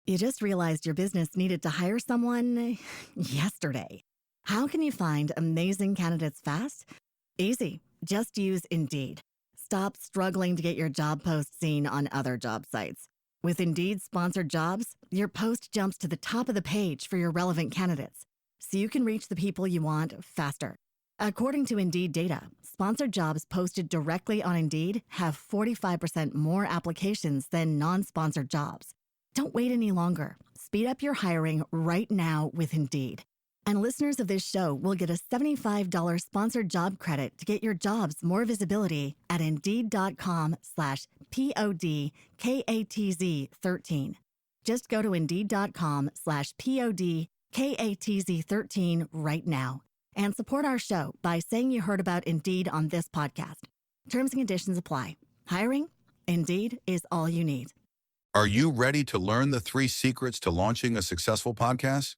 You just realized your business needed to hire someone yesterday. How can you find amazing candidates fast? Easy. Just use Indeed. Stop struggling to get your job post seen on other job sites. With Indeed sponsored jobs, your post jumps to the top of the page for your relevant candidates, so you can reach the people you want faster. According to Indeed data, sponsored jobs posted directly on Indeed have 45% more applications than non-sponsored jobs. Don't wait any longer. Speed up your hiring right now with Indeed. And listeners of this show will get a $75 sponsored job credit to get your jobs more visibility at Indeed.com/PODKATZ13. Just go to Indeed.com/PODKATZ13 right now and support our show by saying you heard about Indeed on this podcast. Terms and conditions apply. Hiring? Indeed is all you need. Are you ready to learn the 3 secrets to launching a successful podcast?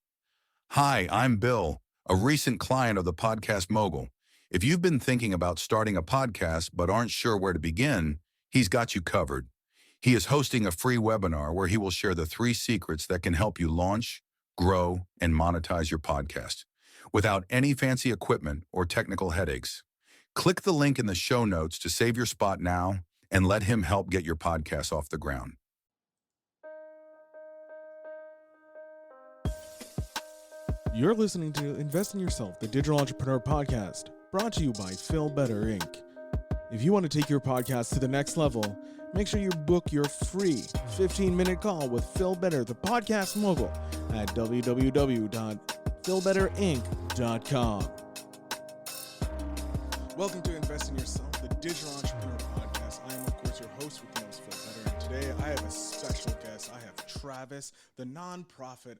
Hi, I'm Bill, a recent client of the Podcast Mogul. If you've been thinking about starting a podcast but aren't sure where to begin, he's got you covered. He is hosting a free webinar where he will share the 3 secrets that can help you launch, grow, and monetize your podcast without any fancy equipment or technical headaches. Click the link in the show notes to save your spot now and let him help get your podcast off the ground. You're listening to Invest in Yourself, the Digital Entrepreneur Podcast, brought to you by Phil Better, Inc. If you want to take your podcast to the next level, make sure you book your free 15-minute call with Phil Better, the Podcast Mogul, at www.philbetterinc.com. Welcome to Invest in Yourself, the Digital Entrepreneur Podcast. I am, of course, your host with the most, Phil Better, and today I have a special guest. I have Travis, the nonprofit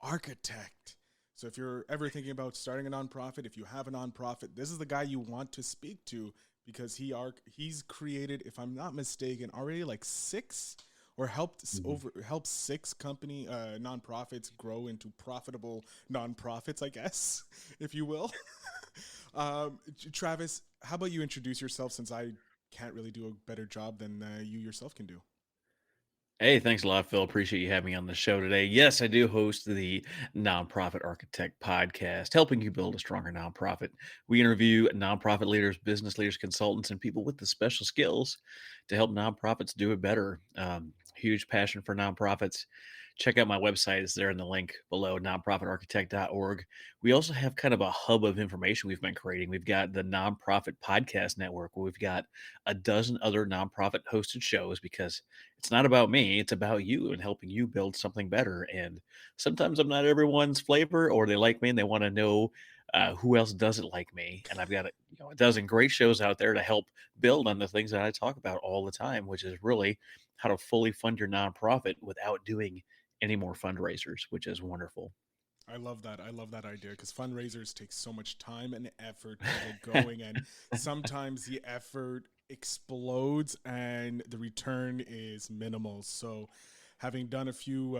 architect. So if you're ever thinking about starting a nonprofit, if you have a nonprofit, this is the guy you want to speak to because he's created, if I'm not mistaken, already like 6 or helped 6 nonprofits grow into profitable nonprofits, I guess, if you will. Travis, how about you introduce yourself, since I can't really do a better job than you yourself can do. Hey, thanks a lot, Phil. Appreciate you having me on the show today. Yes, I do host the Nonprofit Architect podcast, helping you build a stronger nonprofit. We interview nonprofit leaders, business leaders, consultants, and people with the special skills to help nonprofits do it better. Huge passion for nonprofits. Check out my website. It's there in the link below, nonprofitarchitect.org. We also have kind of a hub of information we've been creating. We've got the Nonprofit Podcast Network, where we've got a dozen other nonprofit hosted shows, because it's not about me, it's about you and helping you build something better. And sometimes I'm not everyone's flavor, or they like me and they want to know who else doesn't like me. And I've got a dozen great shows out there to help build on the things that I talk about all the time, which is really how to fully fund your nonprofit without doing any more fundraisers, which is wonderful. I love that. I love that idea, because fundraisers take so much time and effort to get going. And sometimes the effort explodes and the return is minimal. So having done a few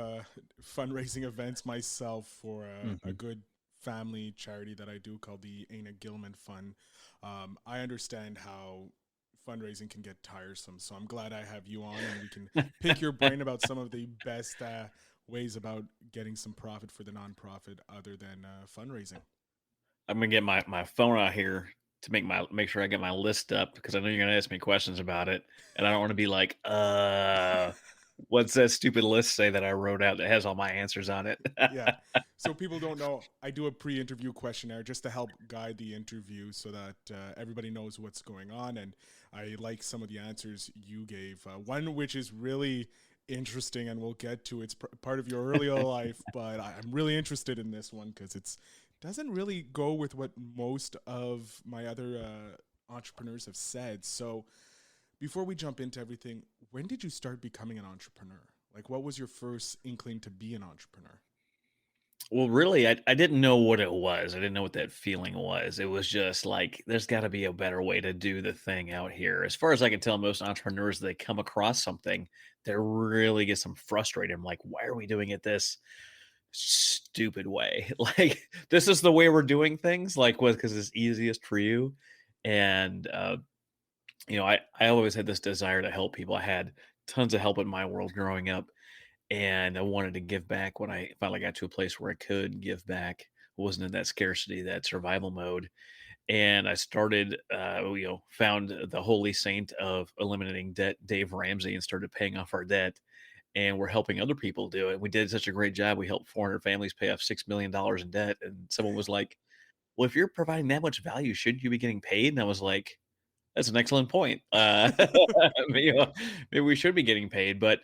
fundraising events myself for a good family charity that I do called the Aina Gilman Fund, I understand how fundraising can get tiresome. So I'm glad I have you on and we can pick your brain about some of the best ways about getting some profit for the nonprofit other than fundraising. I'm gonna get my phone out here to make sure I get my list up, because I know you're gonna ask me questions about it, and I don't want to be like, what's that stupid list say that I wrote out that has all my answers on it? Yeah. So people don't know, I do a pre-interview questionnaire just to help guide the interview so that everybody knows what's going on. And I like some of the answers you gave. One which is really interesting, and we'll get to, it's part of your earlier life, but I'm really interested in this one because it doesn't really go with what most of my other entrepreneurs have said. So before we jump into everything, when did you start becoming an entrepreneur? Like, what was your first inkling to be an entrepreneur? Well, really, I didn't know what it was. I didn't know what that feeling was. It was just like, there's got to be a better way to do the thing out here. As far as I can tell, most entrepreneurs, they come across something that really gets them frustrated. I'm like, why are we doing it this stupid way? Like, this is the way we're doing things, like, what, because it's easiest for you. And, I always had this desire to help people. I had tons of help in my world growing up. and I wanted to give back when I finally got to a place where I could give back. Wasn't in that scarcity, that survival mode, and I started, found the holy saint of eliminating debt, Dave Ramsey, and started paying off our debt. And we're helping other people do it. We did such a great job. We helped 400 families pay off $6 million in debt. And someone was like, "Well, if you're providing that much value, shouldn't you be getting paid?" And I was like, "That's an excellent point. Maybe we should be getting paid." But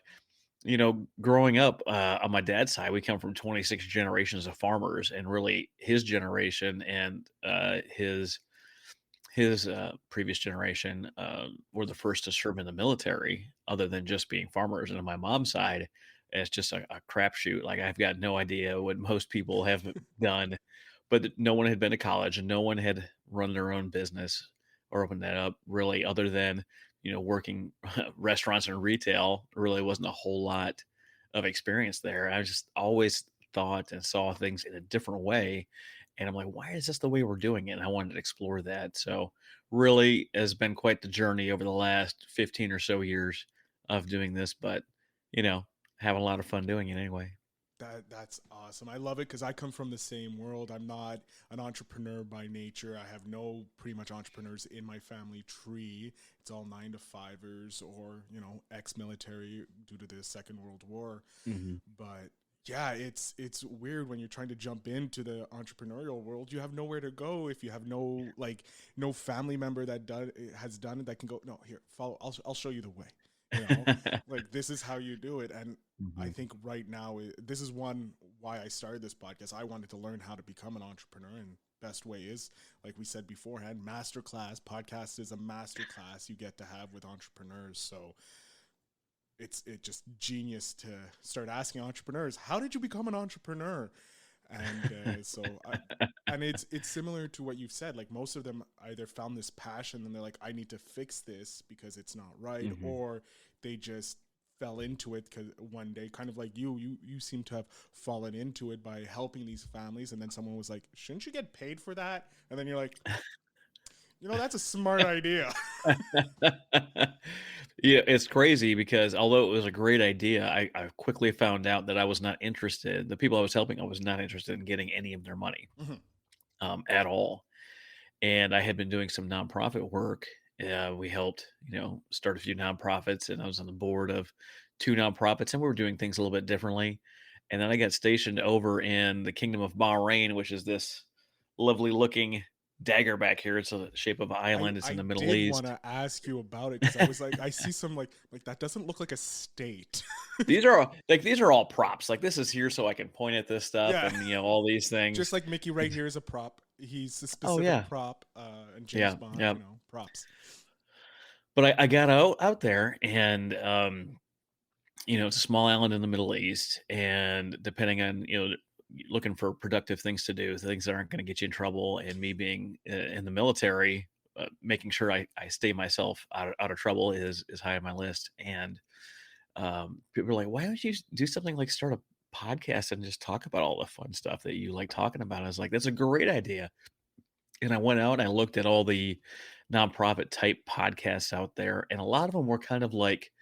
growing up on my dad's side, we come from 26 generations of farmers, and really his generation and his previous generation were the first to serve in the military, other than just being farmers. And on my mom's side, it's just a crapshoot. Like I've got no idea what most people have done, but no one had been to college, and no one had run their own business or opened that up really, other than working restaurants and retail. Really wasn't a whole lot of experience there. I just always thought and saw things in a different way. And I'm like, why is this the way we're doing it? And I wanted to explore that. So, really has been quite the journey over the last 15 or so years of doing this, but, you know, having a lot of fun doing it anyway. That's awesome. I love it because I come from the same world. I'm not an entrepreneur by nature. I have no pretty much entrepreneurs in my family tree. It's all 9 to 5ers or, ex-military due to the Second World War. Mhm. But yeah, it's weird when you're trying to jump into the entrepreneurial world. You have nowhere to go if you have no family member that has done it that can go, no, here, follow. I'll show you the way. You know, like this is how you do it. And I Mhm. think right now, this is why I started this podcast. I wanted to learn how to become an entrepreneur, and best way is, like we said beforehand, masterclass. Podcast is a masterclass you get to have with entrepreneurs. So it's just genius to start asking entrepreneurs, how did you become an entrepreneur? And and it's similar to what you've said. Like most of them either found this passion and they're like, I need to fix this because it's not right, Mhm. or they just fell into it because one day, kind of like you seem to have fallen into it by helping these families, and then someone was like, shouldn't you get paid for that? And then you're like, that's a smart idea. Yeah, it's crazy because although it was a great idea, I quickly found out that I was not interested. The people I was helping, I was not interested in getting any of their money Mhm. at all. And I had been doing some nonprofit work. We helped, start a few nonprofits, and I was on the board of two nonprofits, and we were doing things a little bit differently. And then I got stationed over in the Kingdom of Bahrain, which is this lovely looking dagger back here. It's the shape of an island. It's in I the Middle did want East. to ask you about it because I was like, I see some like that doesn't look like a state. These are all props. Like this is here so I can point at this stuff Yeah, and all these just things. like Mickey right here is a prop. He's a Oh specific yeah, prop. And James yeah, Bond, yeah. props. But I got out there, and it's a small island in the Middle East, and depending on looking for productive things to do, things that aren't going to get you in trouble, and me being in the military, making sure I stay myself out of trouble is high on my list. And people are like, why don't you do something like start a podcast and just talk about all the fun stuff that you like talking about? I was like, that's a great idea. And I went out and I looked at all the nonprofit type podcasts out there, and a lot of them were kind of like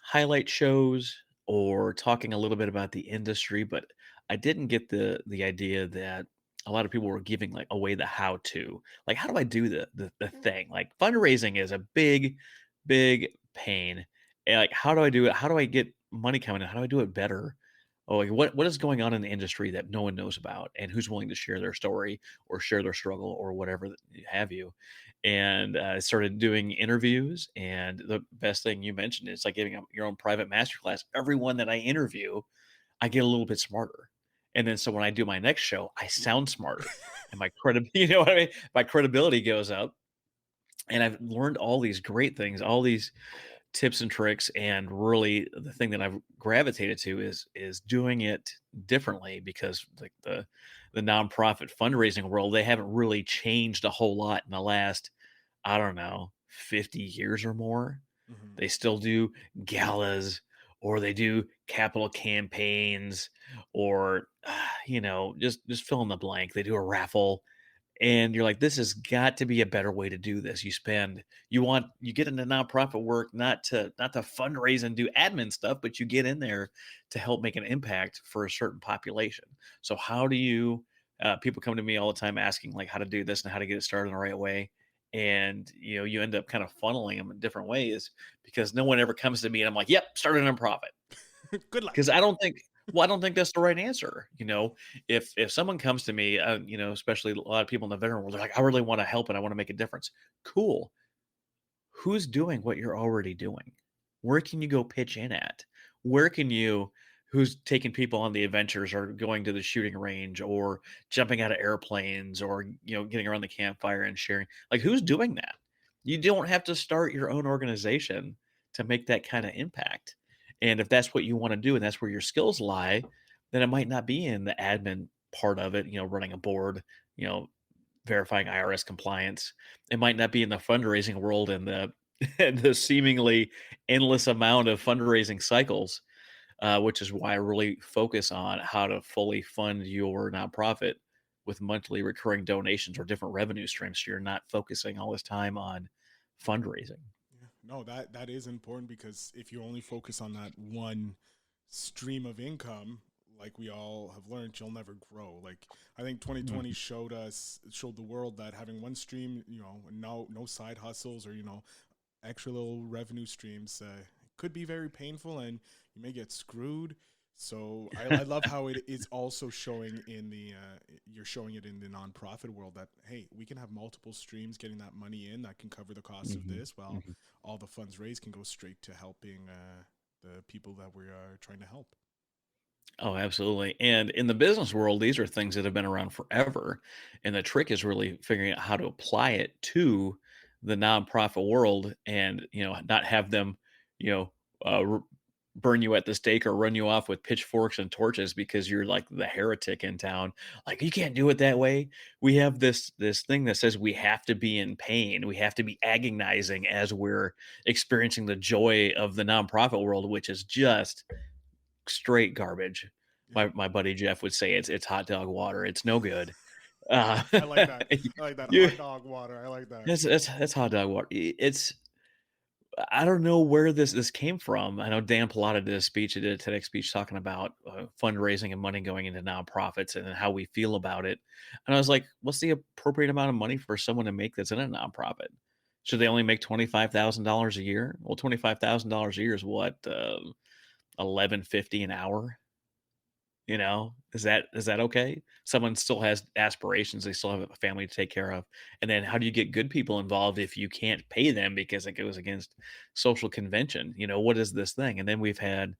highlight shows or talking a little bit about the industry, but I didn't get the idea that a lot of people were giving like away the how to. Like, how do I do the thing? Like fundraising is a big pain. And like, how do I do it? How do I get money coming in? How do I do it better? Oh, like what is going on in the industry that no one knows about, and who's willing to share their story or share their struggle or whatever have you? And I started doing interviews. And the best thing you mentioned is like giving your own private masterclass. Everyone that I interview, I get a little bit smarter. And then so when I do my next show, I sound smarter, and my credibility, you know what I mean? My credibility goes up. And I've learned all these great things, all these tips and tricks. And really the thing that I've gravitated to is doing it differently, because like the nonprofit fundraising world, they haven't really changed a whole lot in the last, I don't know, 50 years or more. Hmm. They still do galas, or they do capital campaigns, or just fill in the blank. They do a raffle. and you're like, this has got to be a better way to do this. You get into nonprofit work not to fundraise and do admin stuff, but you get in there to help make an impact for a certain population. So how do you people come to me all the time asking like how to do this and how to get it started in the right way. And you end up kind of funneling them in different ways because no one ever comes to me and I'm like, yep, start a nonprofit. Good luck. Because I don't think that's the right answer. If someone comes to me, especially a lot of people in the veteran world, they're like, I really want to help and I want to make a difference. Cool. Who's doing what you're already doing? Where can you go pitch in at? Where can you Who's taking people on the adventures or going to the shooting range or jumping out of airplanes or getting around the campfire and sharing? Like who's doing that? You don't have to start your own organization to make that kind of impact. And if that's what you want to do and that's where your skills lie, then it might not be in the admin part of it, running a board, you know, verifying IRS compliance. It might not be in the fundraising world and the and the seemingly endless amount of fundraising cycles, which is why I really focus on how to fully fund your nonprofit with monthly recurring donations or different revenue streams. So you're not focusing all this time on fundraising. Yeah. No, that is important because if you only focus on that one stream of income, like we all have learned, you'll never grow. Like I think 2020 Mhm. showed the world that having one stream, no side hustles or extra little revenue streams could be very painful and you may get screwed. So I love how it is also showing in the you're showing it in the nonprofit world that hey, we can have multiple streams getting that money in that can cover the cost of Mhm. this. Well, Mhm. all the funds raised can go straight to helping the people that we are trying to help. Oh, absolutely. And in the business world, these are things that have been around forever. And the trick is really figuring out how to apply it to the nonprofit world and, not have them, you know, burn you at the stake or run you off with pitchforks and torches because you're like the heretic in town. Like you can't do it that way. We have this thing that says we have to be in pain. We have to be agonizing as we're experiencing the joy of the nonprofit world, which is just straight garbage. Yeah, My buddy Jeff would say it's hot dog water. It's no good. Uh, I like that. I like that you hot dog water. I like that. it's hot dog water. It's I don't know where this came from. I know Dan Pallotta did a speech. He did a TEDx speech talking about fundraising and money going into nonprofits and how we feel about it. And I was like, what's the appropriate amount of money for someone to make that's in a nonprofit? Should they only make $25,000 a year? Well, $25,000 a year is what 11.50 an hour. Is that okay? Someone still has aspirations, they still have a family to take care of. And then how do you get good people involved if you can't pay them because it goes against social convention? What is this thing? And then we've had,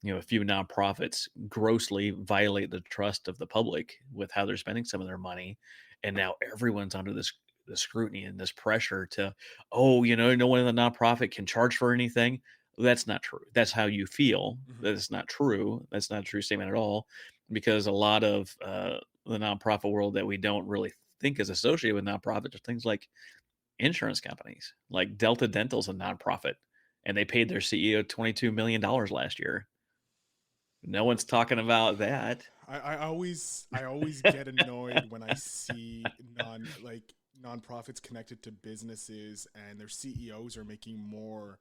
a few nonprofits grossly violate the trust of the public with how they're spending some of their money. And now everyone's under the scrutiny and this pressure to, oh, no one in the nonprofit can charge for anything. That's not true. That's how you feel. Hmm. That is not true. That's not a true statement at all, because a lot of the nonprofit world that we don't really think is associated with nonprofits are things like insurance companies, like Delta Dental's a nonprofit, and they paid their CEO $22 million last year. No one's talking about that. I always get annoyed when I see nonprofits connected to businesses and their CEOs are making more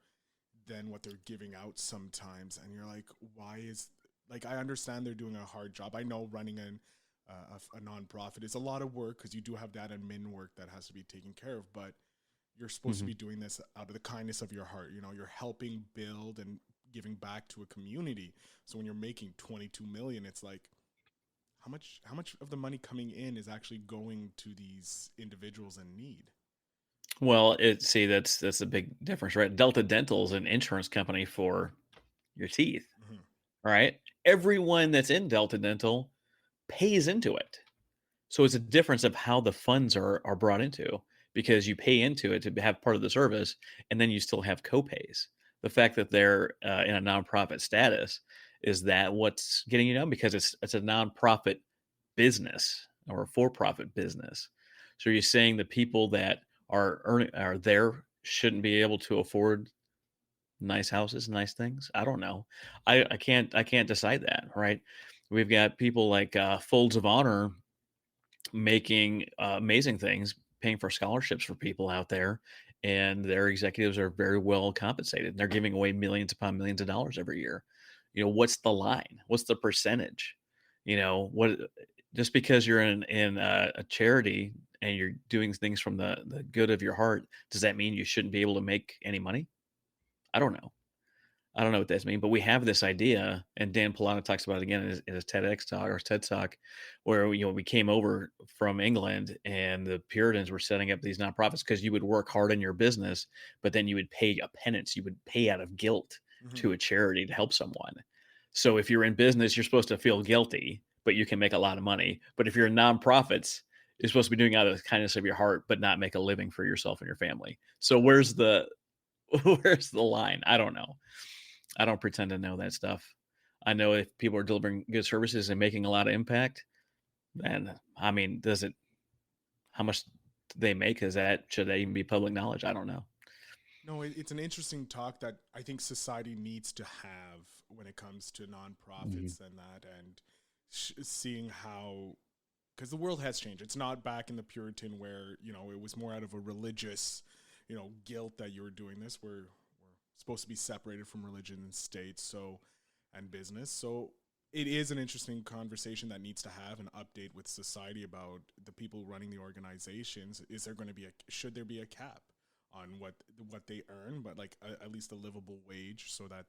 than what they're giving out sometimes, and you're like, why is I understand they're doing a hard job. I know running a nonprofit is a lot of work because you do have that admin work that has to be taken care of, but you're supposed to Mhm. be doing this out of the kindness of your heart. You're helping build and giving back to a community. So when you're making 22 million, it's like how much of the money coming in is actually going to these individuals in need? Well, that's a big difference, right? Delta Dental is an insurance company for your teeth, Hmm. right? Everyone that's in Delta Dental pays into it. So it's a difference of how the funds are brought into, because you pay into it to have part of the service, and then you still have copays. The fact that they're in a nonprofit status is that what's getting because it's a nonprofit business or a for-profit business. So you're saying the people that are there shouldn't be able to afford nice houses, nice things? I don't know. I can't decide that, right? We've got people like Folds of Honor making amazing things, paying for scholarships for people out there, and their executives are very well compensated. They're giving away millions upon millions of dollars every year. What's the line? What's the percentage? What just because you're in a charity and you're doing things from the good of your heart, does that mean you shouldn't be able to make any money? I don't know. I don't know what that means, but we have this idea, and Dan Polana talks about it again in his TEDx talk or his TED talk, where we came over from England and the Puritans were setting up these nonprofits because you would work hard in your business, but then you would pay a penance, you would pay out of guilt Hmm. to a charity to help someone. So if you're in business, you're supposed to feel guilty, but you can make a lot of money. But if you're in nonprofits, you're supposed to be doing it out of the kindness of your heart, but not make a living for yourself and your family. So where's the where's the line? I don't know. I don't pretend to know that stuff. I know if people are delivering good services and making a lot of impact, then I mean, how much they make is that should that even be public knowledge? I don't know. No, it's an interesting talk that I think society needs to have when it comes to Hmm. nonprofits and that, and seeing how, because the world has changed. It's not back in the Puritan where it was more out of a religious, guilt that you were doing this. We're supposed to be separated from religion and state, and business. So it is an interesting conversation that needs to have an update with society about the people running the organizations. Is there going to be should there be a cap on what they earn, but like at least a livable wage so that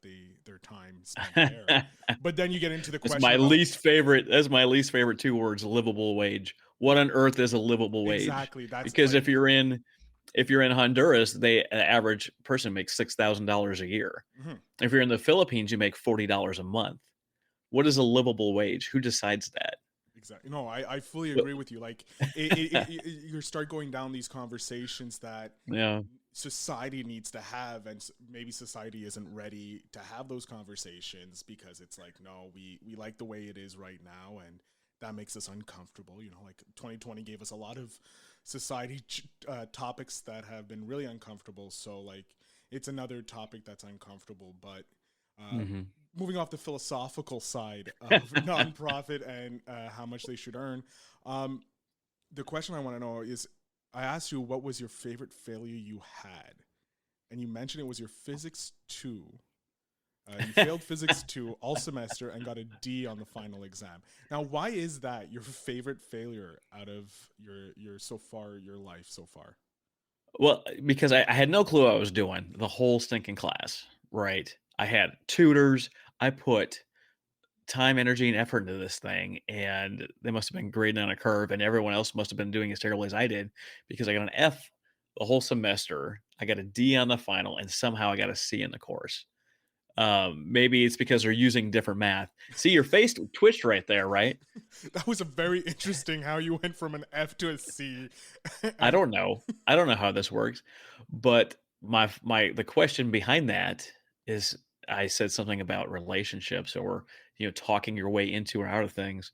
their time spent there. But then you get into the That's question my about least favorite. That's my least favorite two words: livable wage. What on earth is a livable wage? exactly that's Because like. if you're in Honduras, the average person makes $6,000 a year. Mhm. If you're in the Philippines, you make $40 a month. What is a livable wage? Who decides that? Exactly. No, I fully Well, agree with you. Like, you start going down these conversations that yeah. society needs to have, and maybe society isn't ready to have those conversations because it's like, no, we like the way it is right now, and that makes us uncomfortable. Like 2020 gave us a lot of society topics that have been really uncomfortable. So like, it's another topic that's uncomfortable, but. Uh, Hmm. Moving off the philosophical side of nonprofit and how much they should earn, um, the question I want to know is, I asked you what was your favorite failure you had, and you mentioned it was your physics 2. You failed physics 2 all semester and got a D on the final exam. Now, why is that your favorite failure out of your life so far? Well, because I had no clue what I was doing the whole stinking class, right? I had tutors. I put time, energy, and effort into this thing, and they must have been grading on a curve, and everyone else must have been doing as terribly as I did because I got an F the whole semester. I got a D on the final, and somehow I got a C in the course. Maybe it's because they're using different math. See, your face twitched right there, right? That was a very interesting how you went from an F to a C, I and don't know. I don't know how this works, but the question behind that is I said something about relationships or talking your way into or out of things.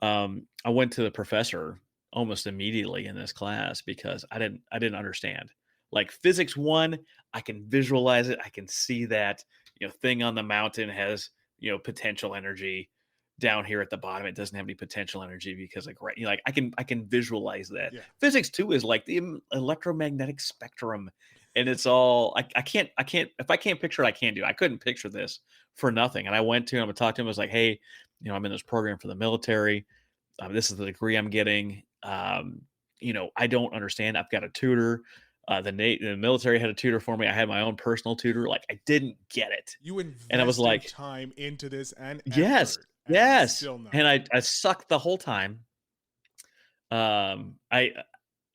I went to the professor almost immediately in this class because I didn't understand. Like physics 1, I can visualize it. I can see that, thing on the mountain has, potential energy. Down here at the bottom, it doesn't have any potential energy because like right, like I can visualize that. yeah. Physics 2 is like the electromagnetic spectrum. And it's all I can't if I can't picture it, I can't do it. I couldn't picture this for nothing. And I went to him and talked to him. I was like, hey, I'm in this program for the military. This is the degree I'm getting. I don't understand. I've got a tutor. The military had a tutor for me. I had my own personal tutor. Like I didn't get it, You and I was invested like, time into this and yes, effort, and yes, still and nothing. I sucked the whole time. I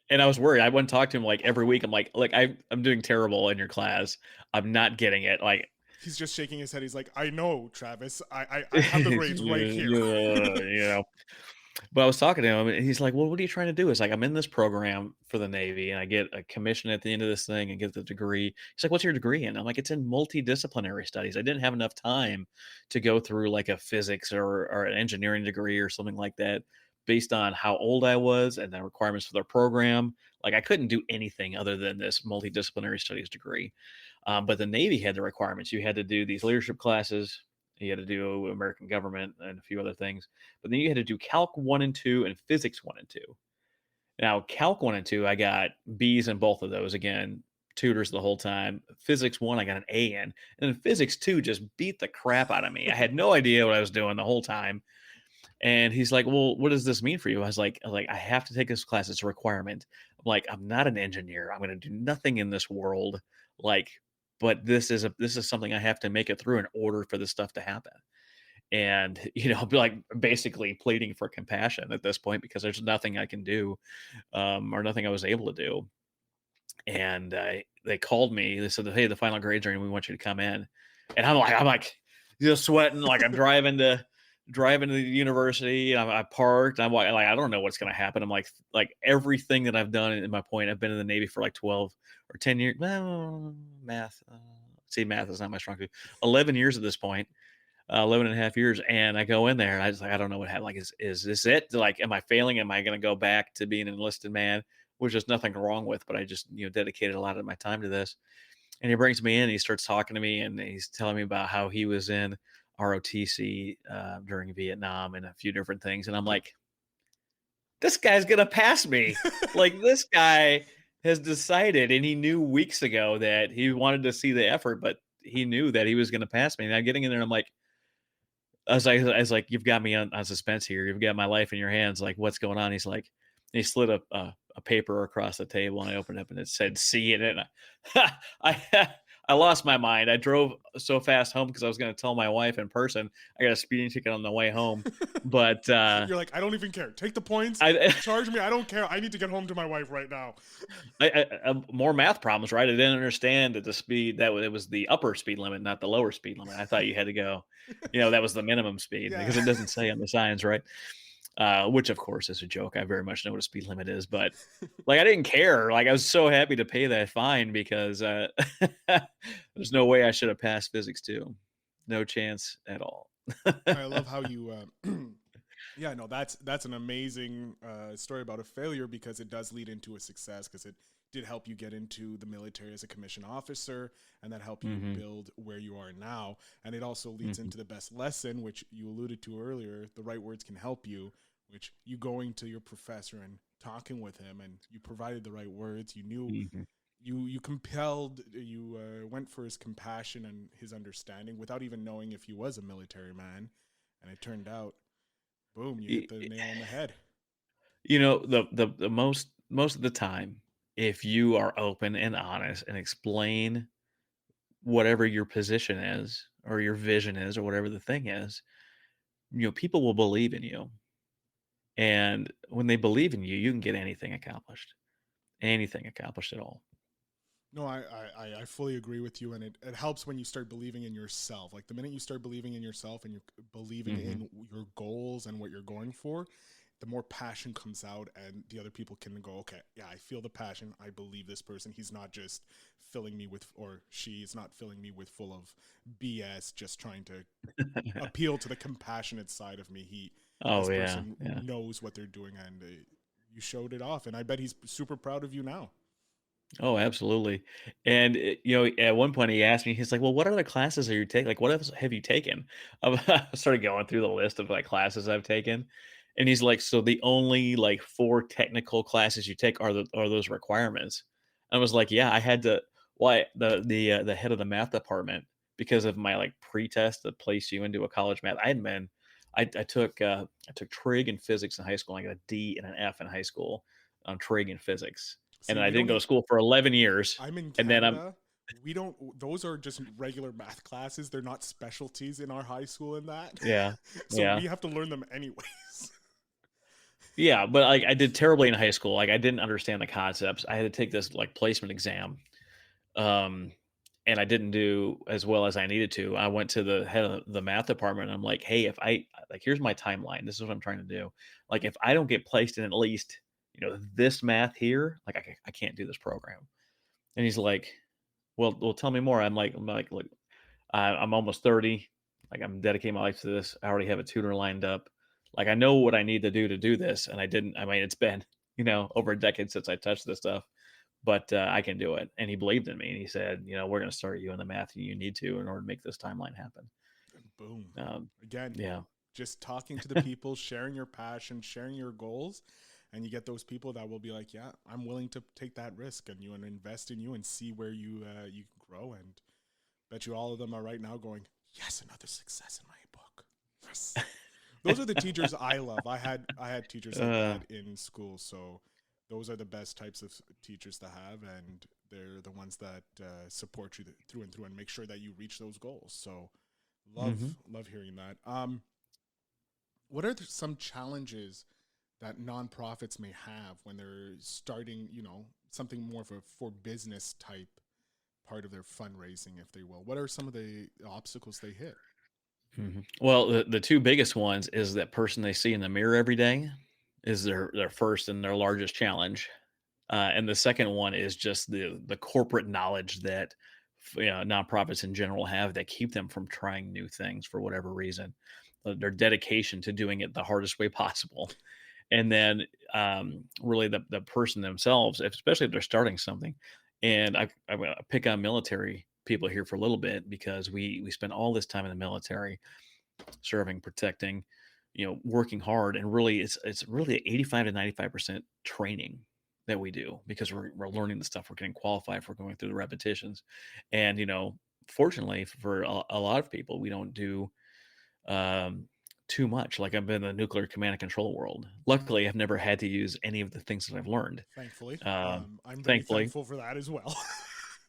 and I was worried. I went and talked to him like every week. I'm like, look, I'm doing terrible in your class. I'm not getting it. Like, He's just shaking his head. He's like, I know, Travis. I have the grades right here. But I was talking to him, and he's like, "Well, what are you trying to do?" It's like, "I'm in this program for the Navy, and I get a commission at the end of this thing and get the degree." He's like, "What's your degree in?" I'm like, "It's in multidisciplinary studies." I didn't have enough time to go through like a physics or an engineering degree or something like that, based on how old I was and the requirements for the program. Like, I couldn't do anything other than this multidisciplinary studies degree. But the Navy had the requirements. You had to do these leadership classes. You had to do American government and a few other things, but then you had to do Calc 1 and 2 and Physics 1 and 2. Now, Calc 1 and 2, I got B's in both of those. Again, tutors the whole time. Physics 1, I got an A in. And then Physics 2 just beat the crap out of me. I had no idea what I was doing the whole time. And he's like, "Well, what does this mean for you?" I was like, I have to take this class. It's a requirement. I'm like, I'm not an engineer. I'm going to do nothing in this world. Like, but this is something I have to make it through in order for this stuff to happen. And I'll be like basically pleading for compassion at this point because there's nothing I can do, or nothing I was able to do. And they called me. They said, "Hey, the final grades are in. We want you to come in." And I'm like, sweating. Like I'm driving to the university. And I parked. Like, I don't know what's going to happen. I'm like everything that I've done in my point. I've been in the Navy for like 12 or 10 years. Well, math. See, math is not my strong suit. 11 years at this point. 11 and a half years. And I go in there and I just like, I don't know what happened. Like, is this it? Like, am I failing? Am I going to go back to being an enlisted man? Which there's nothing wrong with, but I just, dedicated a lot of my time to this. And he brings me in and he starts talking to me and he's telling me about how he was in ROTC during Vietnam and a few different things. And I'm like, this guy's going to pass me. Like, this guy has decided, and he knew weeks ago that he wanted to see the effort, but he knew that he was going to pass me. And I'm getting in there and I'm like, I was like, "You've got me on suspense here. You've got my life in your hands. Like, what's going on?" He's like, he slid a paper across the table, and I opened it up, and it said "C" in it. And I I lost my mind. I drove so fast home because I was going to tell my wife in person. I got a speeding ticket on the way home, but You're like, I don't even care. Take the points, I, charge me. I don't care. I need to get home to my wife right now. more math problems, right? I didn't understand that the speed it was the upper speed limit, not the lower speed limit. I thought you had to go, that was the minimum speed Yeah. because it doesn't say on the signs, right? Which of course is a joke. I very much know what a speed limit is, but like I didn't care. Like I was so happy to pay that fine because there's no way I should have passed physics too. No chance at all. I love how you yeah, no, that's an amazing story about a failure because it does lead into a success because it did help you get into the military as a commissioned officer and that helped you hmm build where you are now. And it also leads hmm into the best lesson, which you alluded to earlier. The right words can help you, which you going to your professor and talking with him and you provided the right words. You knew hmm you compelled you went for his compassion and his understanding without even knowing if he was a military man, and it turned out, boom, you hit the nail on the head. The most of the time, if you are open and honest and explain whatever your position is or your vision is or whatever the thing is, people will believe in you. And when they believe in you, you can get anything accomplished at all. No, I fully agree with you, and it helps when you start believing in yourself. Like the minute you start believing in yourself and you're believing hmm in your goals and what you're going for, the more passion comes out, and the other people can go, okay, yeah, I feel the passion. I believe this person. He's not just filling me with, or she is not filling me with full of BS, just trying to appeal to the compassionate side of me. This Oh yeah, person yeah. knows what they're doing, and you showed it off. And I bet he's super proud of you now. Oh, absolutely. And at one point he asked me, he's like, "Well, what other classes are you taking? Like, what else have you taken?" I started going through the list of like classes I've taken, and he's like, "So the only like four technical classes you take are those requirements?" I was like, "Yeah, I had to." Why the head of the math department, because of my like pretest to place you into a college math. I took trig and physics in high school. And I got a D and an F in high school on trig and physics, and See, then I we didn't don't go to school for 11 years. I'm in And then I'm Canada. We don't, those are just regular math classes. They're not specialties in our high school in that. yeah, So yeah, we have to learn them anyways. yeah. But like I did terribly in high school. Like I didn't understand the concepts. I had to take this like placement exam, um, and I didn't do as well as I needed to. I went to the head of the math department. And I'm like, "Hey, if I like, here's my timeline. This is what I'm trying to do. Like, if I don't get placed in at least this math here, like I can't do this program." And he's like, "Well, tell me more." I'm like, "Look, I'm almost 30. Like I'm dedicating my life to this. I already have a tutor lined up. Like I know what I need to do this, and I didn't. I mean, it's been over a decade since I touched this stuff, but I can do it." And he believed in me, and he said, "We're going to start you in the math you need to in order to make this timeline happen." And boom. Um, Again, yeah, just talking to the people, sharing your passion, sharing your goals. And you get those people that will be like, yeah, I'm willing to take that risk and you and invest in you and see where you can grow. And bet you all of them are right now going, yes, another success in my book. Yes. Those are the teachers I love. I had teachers like Uh, that in school, so those are the best types of teachers to have, and they're the ones that support you through and through and make sure that you reach those goals. So mhm. love hearing that. What are some challenges that nonprofits may have when they're starting, something more of a for business type part of their fundraising, if they will? What are some of the obstacles they hit? Well, the two biggest ones is that person they see in the mirror every day is their first and their largest challenge. And the second one is just the corporate knowledge that nonprofits in general have that keep them from trying new things for whatever reason. Their dedication to doing it the hardest way possible, and then really the person themselves, especially if they're starting something. And I pick on military people here for a little bit because we spend all this time in the military serving, protecting, working hard, and really it's really 85 to 95% training that we do because we're learning the stuff, we're getting qualified, we're going through the repetitions, and fortunately for a lot of people, we don't do um, too much. Like I've been in the nuclear command and control world. Luckily, I've never had to use any of the things that I've learned. Thankfully, Um, I'm very Thankfully, thankful for that as well.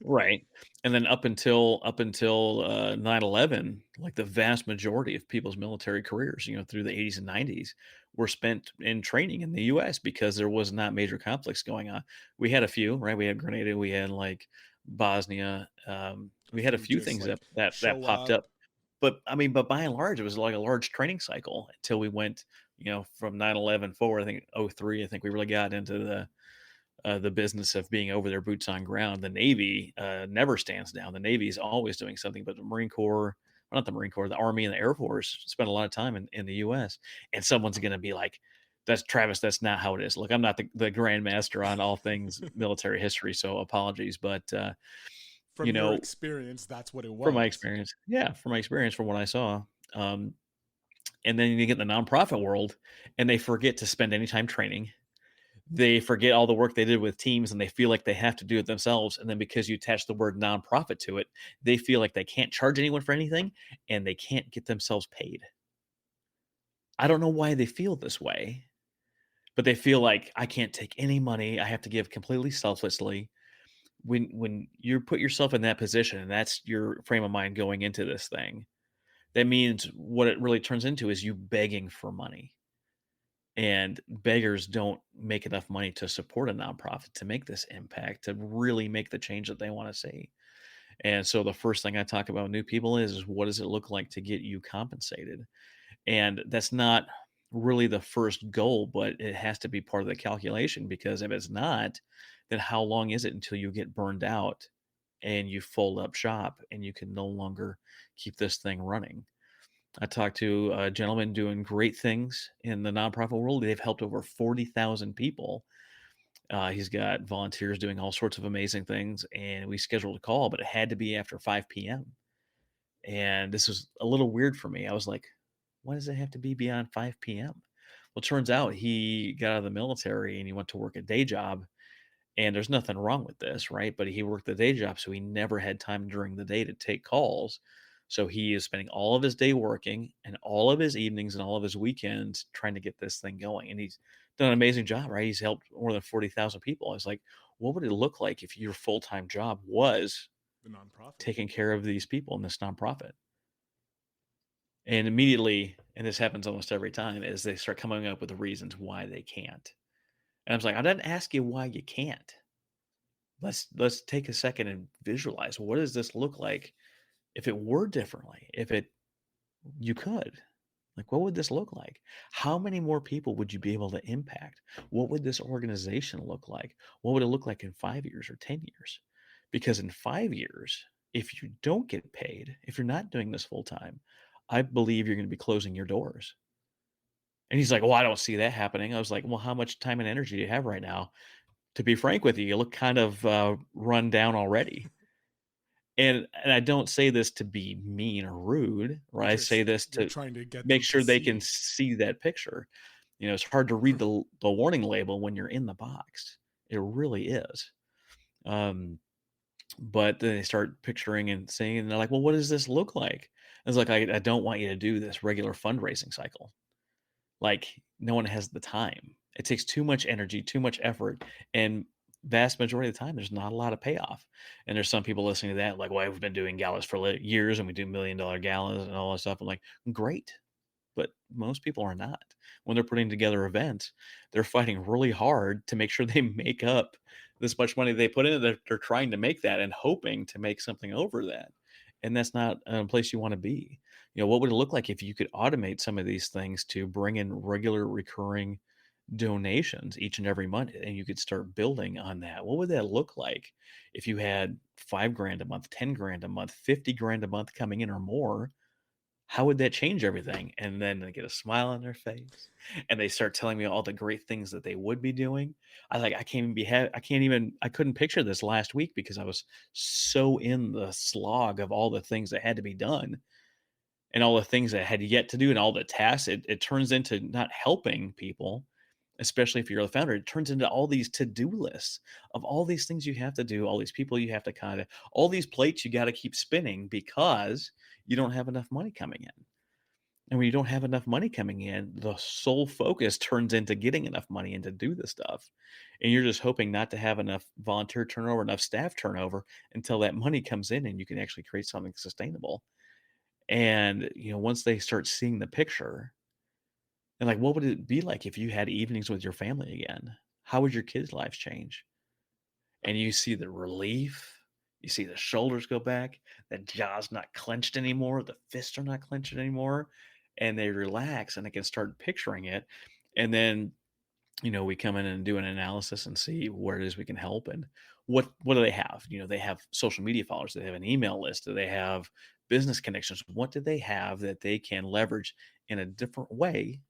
right. And then up until 9/11, like the vast majority of people's military careers, through the 80s and 90s, were spent in training in the US because there was not major conflicts going on. We had a few, right? We had Grenada, we had like Bosnia, A we had a few few just things like that show popped up. up. But I mean, but by and large, it was like a large training cycle until we went, from 9/11 forward. I think '03. I think we really got into the business of being over there, boots on ground. The Navy never stands down. The Navy is always doing something, but the Marine Corps, well, not the Marine Corps, the Army and the Air Force spend a lot of time in the U.S. And someone's going to be like, "That's Travis. That's not how it is." Look, I'm not the grandmaster on all things military history, so apologies. But you From your know, experience, that's what it from my was. experience, yeah, from my experience, from what I saw, um, and then you get in the nonprofit world, and they forget to spend any time training. They forget all the work they did with teams and they feel like they have to do it themselves. And then because you attach the word nonprofit to it, they feel like they can't charge anyone for anything and they can't get themselves paid. I don't know why they feel this way, but they feel like I can't take any money. I have to give completely selflessly. When you put yourself in that position and that's your frame of mind going into this thing, that means what it really turns into is you begging for money. And beggars don't make enough money to support a nonprofit to make this impact, to really make the change that they want to see. And so the first thing I talk about with new people is what does it look like to get you compensated? And that's not really the first goal, but it has to be part of the calculation because if it's not, then how long is it until you get burned out and you fold up shop and you can no longer keep this thing running? I talked to a gentleman doing great things in the nonprofit world. They've helped over 40,000 people. He's got volunteers doing all sorts of amazing things, and we scheduled a call, but it had to be after 5 p.m. And this was a little weird for me. I was like, why does it have to be beyond 5 p.m.? Well, it turns out he got out of the military and he went to work a day job. And there's nothing wrong with this, right? But he worked the day job, so he never had time during the day to take calls. So he is spending all of his day working and all of his evenings and all of his weekends trying to get this thing going. And he's done an amazing job, right? He's helped more than 40,000 people. I was like, what would it look like if your full time job was The nonprofit. taking care of these people in this nonprofit? And immediately, and this happens almost every time, is they start coming up with the reasons why they can't. And I was like, I didn't ask you why you can't. Let's take a second and visualize what does this look like if it were differently, if it you could. Like what would this look like? How many more people would you be able to impact? What would this organization look like? What would it look like in 5 years or 10 years? Because in 5 years, if you don't get paid, if you're not doing this full time, I believe you're going to be closing your doors. And he's like, "Well, I don't see that happening." I was like, "Well, how much time and energy do you have right now?" To be frank with you, you look kind of run down already. And I don't say this to be mean or rude, right? I say this You're to trying to get make them to sure they can see. see that picture. It's hard to read the warning label when you're in the box. It really is. Um, but then they start picturing and saying, and they're like, "Well, what does this look like?" And it's like, I don't want you to do this regular fundraising cycle. Like, no one has the time. It takes too much energy, too much effort, and vast majority of the time, there's not a lot of payoff. And there's some people listening to that, like, "Well, we've been doing galas for years, and we do $1 million galas and all that stuff." I'm like, "Great." But most people are not. When they're putting together events, they're fighting really hard to make sure they make up this much money they put in. They're trying to make that and hoping to make something over that. And that's not a place you want to be. What would it look like if you could automate some of these things to bring in regular recurring donations each and every month and you could start building on that? What would that look like if you had 5 grand a month, 10 grand a month, 50 grand a month coming in or more? How would that change everything? And then they get a smile on their face and they start telling me all the great things that they would be doing. I couldn't picture this last week because I was so in the slog of all the things that had to be done and all the things that I had yet to do and all the tasks. It turns into not helping people, especially if you're the founder. It turns into all these to-do lists of all these things you have to do, all these people you have to all these plates you got to keep spinning because you don't have enough money coming in. And when you don't have enough money coming in, the sole focus turns into getting enough money in to do the stuff. And you're just hoping not to have enough volunteer turnover, enough staff turnover until that money comes in and you can actually create something sustainable. And, once they start seeing the picture, and like, what would it be like if you had evenings with your family again? How would your kids' lives change? And you see the relief, you see the shoulders go back, the jaw's not clenched anymore, the fists are not clenched anymore, and they relax and they can start picturing it. And then, we come in and do an analysis and see where it is we can help and what do they have? They have social media followers, they have an email list, do they have business connections? What do they have that they can leverage in a different way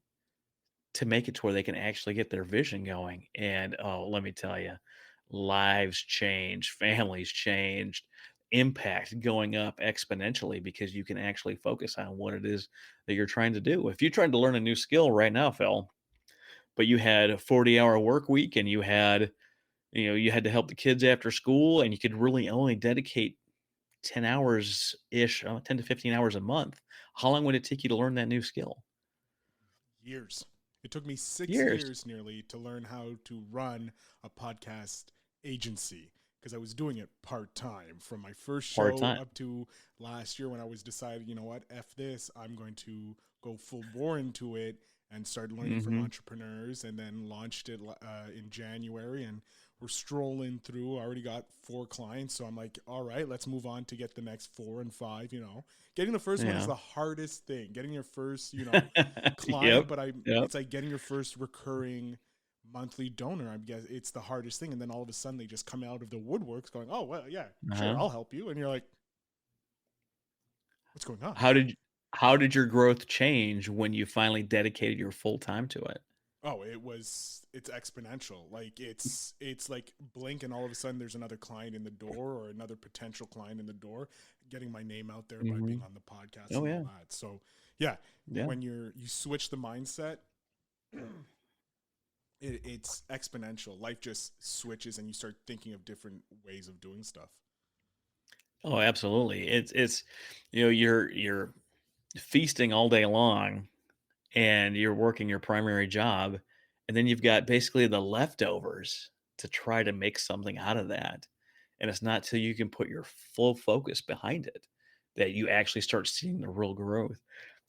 to make it to where they can actually get their vision going? And oh, let me tell you, lives changed, families changed, impact going up exponentially because you can actually focus on what it is that you're trying to do. If you're trying to learn a new skill right now, Phil, but you had a 40-hour work week and you had to help the kids after school and you could really only dedicate 10 hours ish, 10 to 15 hours a month, how long would it take you to learn that new skill? Years. It took me 6 years Years. nearly to learn how to run a podcast agency because I was doing it part time from my first Part show time. up to last year when I was decided, you know what, F this, I'm going to go full bore into it and start learning from Hmm. entrepreneurs, and then launched it in January. And we're strolling through. I already got 4 clients. So I'm like, all right, let's move on to get the next 4 and 5. Getting the first one is Yeah. the hardest thing. Getting your first client, Yep. but Yep. it's like getting your first recurring monthly donor. I guess it's the hardest thing. And then all of a sudden they just come out of the woodworks going, oh, well, yeah, sure, Uh-huh. I'll help you. And you're like, what's going on? How did how did your growth change when you finally dedicated your full time to it? Oh, it's exponential. Like it's like blink and all of a sudden there's another client in the door or another potential client in the door, getting my name out there by Hmm. being on the podcast Oh and yeah. all that. So yeah, Yeah. when you switch the mindset, it's exponential. Life just switches and you start thinking of different ways of doing stuff. Oh, absolutely. You're feasting all day long and you're working your primary job and then you've got basically the leftovers to try to make something out of that. And it's not till you can put your full focus behind it that you actually start seeing the real growth.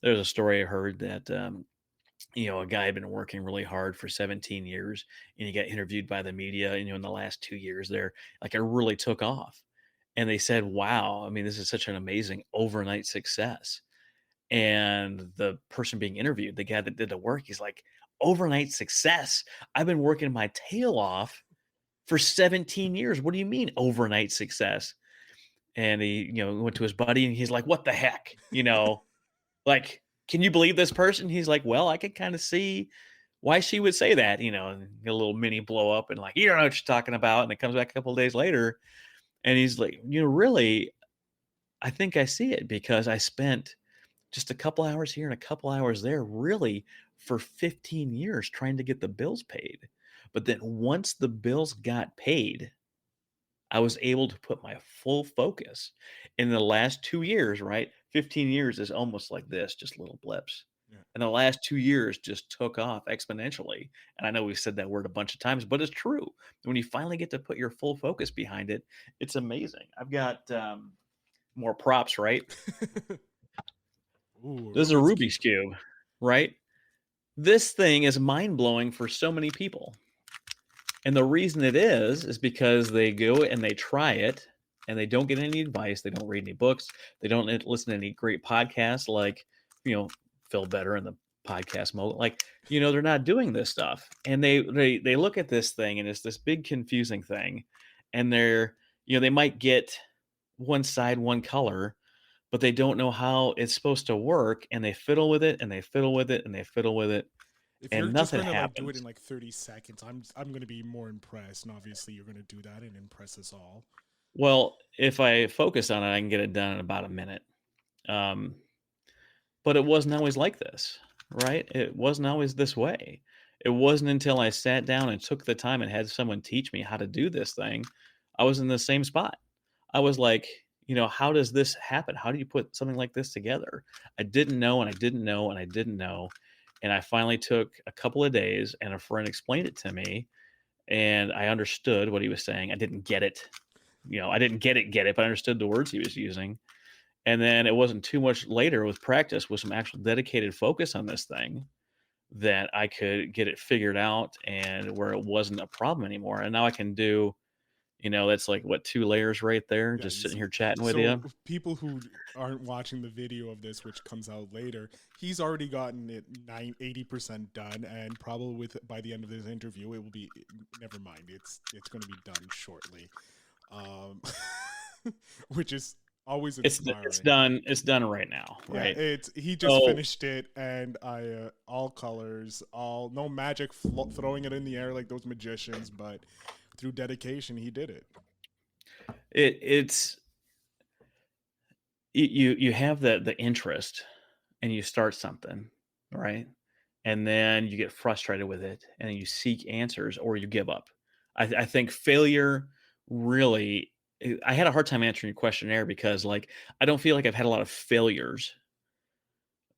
There's a story I heard that a guy had been working really hard for 17 years and he got interviewed by the media, in the last 2 years there, like it really took off. And they said, wow, I mean, this is such an amazing overnight success. And the person being interviewed, the guy that did the work, he's like, overnight success. I've been working my tail off for 17 years. What do you mean overnight success? And he, went to his buddy and he's like, what the heck? Like, can you believe this person? He's like, well, I can kind of see why she would say that, and get a little mini blow up and like, you don't know what you're talking about. And it comes back a couple of days later and he's like, really, I think I see it because I spent just a couple hours here and a couple hours there really for 15 years trying to get the bills paid. But then once the bills got paid, I was able to put my full focus in the last 2 years, right? 15 years is almost like this, just little blips. Yeah. And the last 2 years just took off exponentially. And I know we've said that word a bunch of times, but it's true. When you finally get to put your full focus behind it, it's amazing. I've got more props, right? Ooh, This is a Rubik's Rubik's cube. Cube, right? This thing is mind blowing for so many people. And the reason it is because they go and they try it and they don't get any advice. They don't read any books. They don't listen to any great podcasts like, Phil Better and the Podcast Mogul. Like, they're not doing this stuff. And they look at this thing and it's this big confusing thing. And they might get one side, one color, but they don't know how it's supposed to work. And they fiddle with it and they fiddle with it and they fiddle with it. If you're And just nothing gonna like do it in happens. like 30 seconds, I'm gonna be more impressed. And obviously, you're gonna do that and impress us all. Well, if I focus on it, I can get it done in about a minute. Um, but it wasn't always like this, right? It wasn't always this way. It wasn't until I sat down and took the time and had someone teach me how to do this thing, I was in the same spot. I was like, how does this happen? How do you put something like this together? I didn't know, and I didn't know, and I didn't know. And I finally took a couple of days, and a friend explained it to me, and I understood what he was saying. I didn't get it. I didn't get it, but I understood the words he was using. And then it wasn't too much later with practice, with some actual dedicated focus on this thing, that I could get it figured out and where it wasn't a problem anymore. And now I can do, that's like what, 2 layers right there, Yeah, just you sitting see. here chatting with So you. people who aren't watching the video of this, which comes out later, he's already gotten it 80% done, and probably by the end of this interview, it will be. Never mind, it's going to be done shortly, um, which is always It's inspiring. done. It's done right now, Yeah, right? he just So finished it, and I all colors, all no magic, throwing it in the air like those magicians, but through dedication, he did it. it's you have the interest and you start something, right? And then you get frustrated with it and you seek answers or you give up. I think failure really, I had a hard time answering your questionnaire because like I don't feel like I've had a lot of failures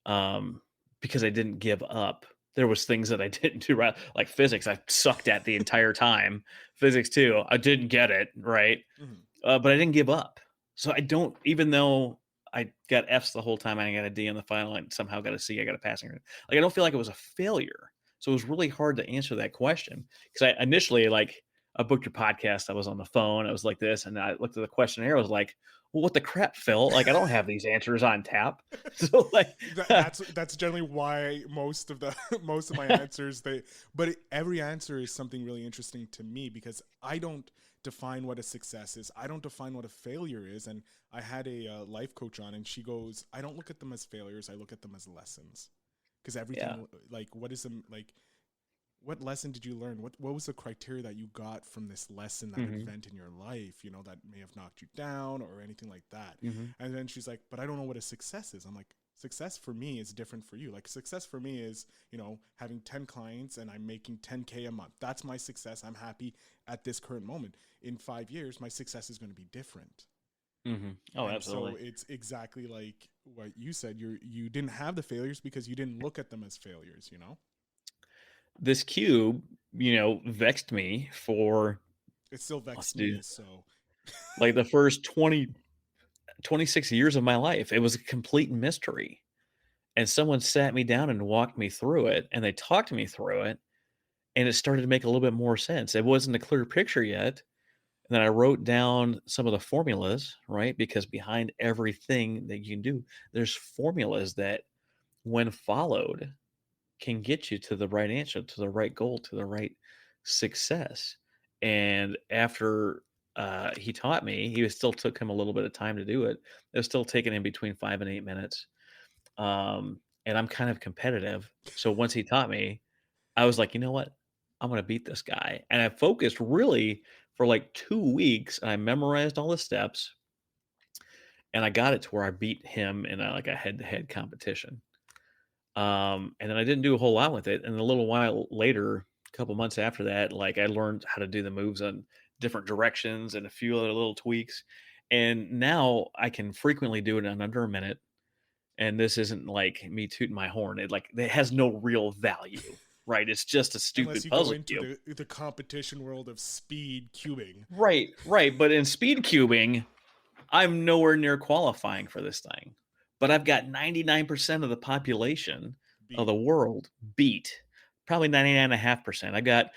because I didn't give up. There was things that I didn't do right, like physics. I sucked at the entire time. Physics too. I didn't get it right, Mhm. but I didn't give up. So I don't, even though I got F's the whole time, and I got a D on the final, and somehow got a C, I got a passing grade. Like I don't feel like it was a failure. So it was really hard to answer that question because I initially like I booked your podcast. I was on the phone. I was like this, and I looked at the questionnaire. I was like, "Well, what the crap, Phil? Like I don't have these answers on tap." So like, That's generally why most of the most of my answers every answer is something really interesting to me because I don't define what a success is. I don't define what a failure is. And I had a life coach on, and she goes, "I don't look at them as failures. I look at them as lessons." Because yeah. everything, like, what is them like? What lesson did you learn? What was the criteria that you got from this lesson, that Hmm. event in your life, that may have knocked you down or anything like that? Hmm. And then she's like, but I don't know what a success is. I'm like, success for me is different for you. Like success for me is, having 10 clients and I'm making 10K a month. That's my success. I'm happy at this current moment. In 5 years, my success is going to be different. Hmm. Oh, And so absolutely. it's exactly like what you said. You didn't have the failures because you didn't look at them as failures. This cube, vexed me for It still let's vexed do me. So like the first 26 years of my life. It was a complete mystery. And someone sat me down and walked me through it, and they talked me through it, and it started to make a little bit more sense. It wasn't a clear picture yet. And then I wrote down some of the formulas, right? Because behind everything that you can do, there's formulas that, when followed, can get you to the right answer, to the right goal, to the right success. And after he taught me, still took him a little bit of time to do it. It was still taking him between 5 and 8 minutes. And I'm kind of competitive. So once he taught me, I was like, you know what? I'm going to beat this guy. And I focused really for like 2 weeks and I memorized all the steps and I got it to where I beat him in like a head to head competition. And then I didn't do a whole lot with it. And a little while later, a couple months after that, like I learned how to do the moves on different directions and a few other little tweaks. And now I can frequently do it in under a minute. And this isn't like me tooting my horn. It has no real value, right? It's just a Unless stupid you go puzzle into cube. the competition world of speed cubing. Right, right. But in speed cubing, I'm nowhere near qualifying for this thing. But I've got 99% of the population of Beat. the world beat. Probably 99.5%. I got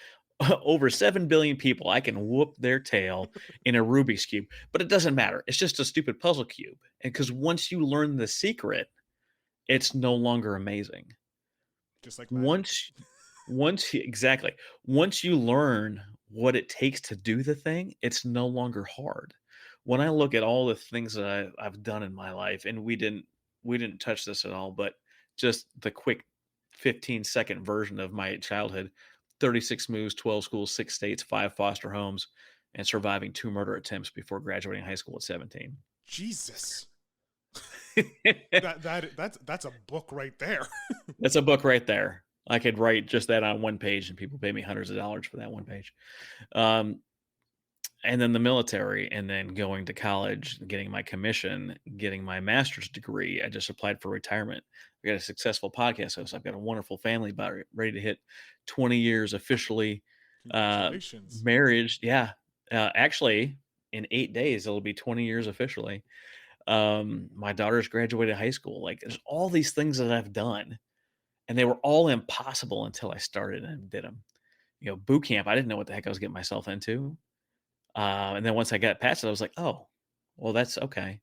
over 7 billion people. I can whoop their tail in a Rubik's Cube. But it doesn't matter. It's just a stupid puzzle cube. And because once you learn the secret, it's no longer amazing. Just like magic. Once exactly. Once you learn what it takes to do the thing, it's no longer hard. When I look at all the things that I've done in my life, and we didn't touch this at all, but just the quick 15-second version of my childhood: 36 moves, 12 schools, 6 states, 5 foster homes, and surviving 2 murder attempts before graduating high school at 17. Jesus. That's a book right there. That's a book right there. I could write just that on one page, and people pay me hundreds of dollars for that one page. Um, and then the military, and then going to college, getting my commission, getting my master's degree. I just applied for retirement. I got a successful podcast host. I've got a wonderful family ready to hit 20 years officially. Congratulations. Marriage, yeah. Actually, in 8 days, it'll be 20 years officially. My daughter's graduated high school. Like, there's all these things that I've done, and they were all impossible until I started and did them. Boot camp, I didn't know what the heck I was getting myself into. And then once I got past it, I was like, oh, well, that's okay.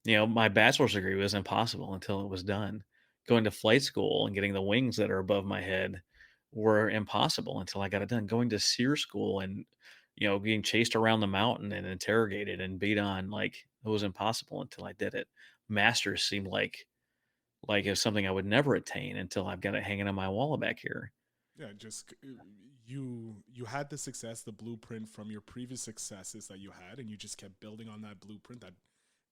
My bachelor's degree was impossible until it was done. Going to flight school and getting the wings that are above my head were impossible until I got it done. Going to SEER school and, being chased around the mountain and interrogated and beat on, like, it was impossible until I did it. Masters seemed like it was something I would never attain until I've got it hanging on my wall back here. Yeah, just you had the success, the blueprint from your previous successes that you had, and you just kept building on that blueprint,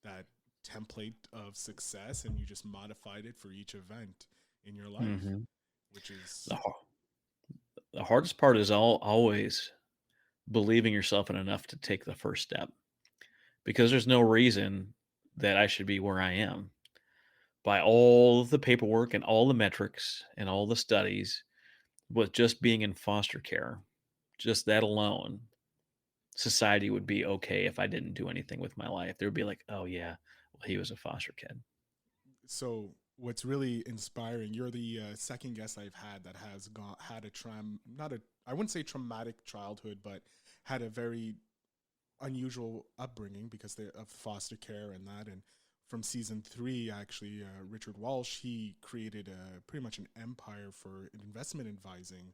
that template of success, and you just modified it for each event in your life, hmm which is The, har- the hardest part is always believing yourself in enough to take the first step, because there's no reason that I should be where I am by all the paperwork and all the metrics and all the studies with just being in foster care. Just that alone, society would be okay if I didn't do anything with my life. They would be like, oh, yeah, well, he was a foster kid. so. What's really inspiring? You're the second guest I've had that has had a not a, I wouldn't say traumatic childhood, but had a very unusual upbringing because they're of foster care and that. And from season 3, actually, Richard Walsh, he created pretty much an empire for investment advising.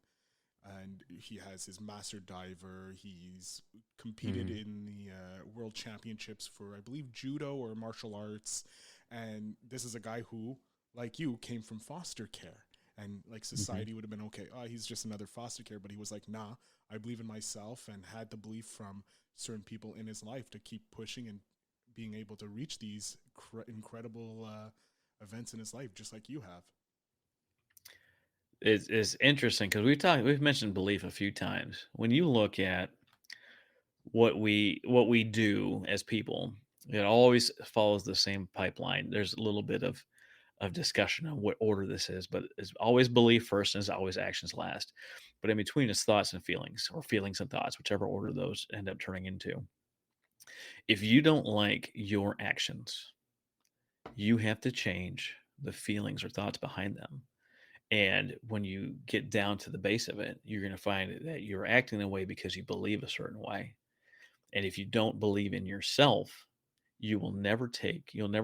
And he has his master diver. He's competed Mhm. in the world championships for, I believe, judo or martial arts. And this is a guy who, like you, came from foster care. And like Mhm. society would have been okay, oh, he's just another foster care. But he was like, nah, I believe in myself, and had the belief from certain people in his life to keep pushing and being able to reach these incredible events in his life, just like you have. It's interesting because we've mentioned belief a few times. When you look at what we do as people, it always follows the same pipeline. There's a little bit of discussion on what order this is, but it's always belief first and it's always actions last. But in between is thoughts and feelings, or feelings and thoughts, whichever order those end up turning into. If you don't like your actions, you have to change the feelings or thoughts behind them. And when you get down to the base of it, you're going to find that you're acting the way because you believe a certain way. And if you don't believe in yourself, you'll never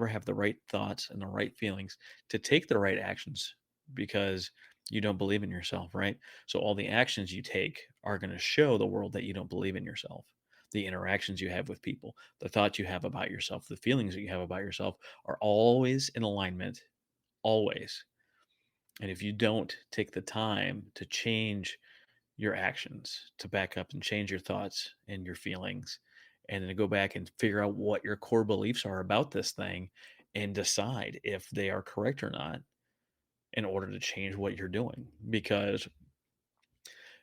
have the right thoughts and the right feelings to take the right actions, because you don't believe in yourself, right? So all the actions you take are going to show the world that you don't believe in yourself. The interactions you have with people, the thoughts you have about yourself, the feelings that you have about yourself are always in alignment, always. And if you don't take the time to change your actions, to back up and change your thoughts and your feelings, and then to go back and figure out what your core beliefs are about this thing and decide if they are correct or not, in order to change what you're doing. Because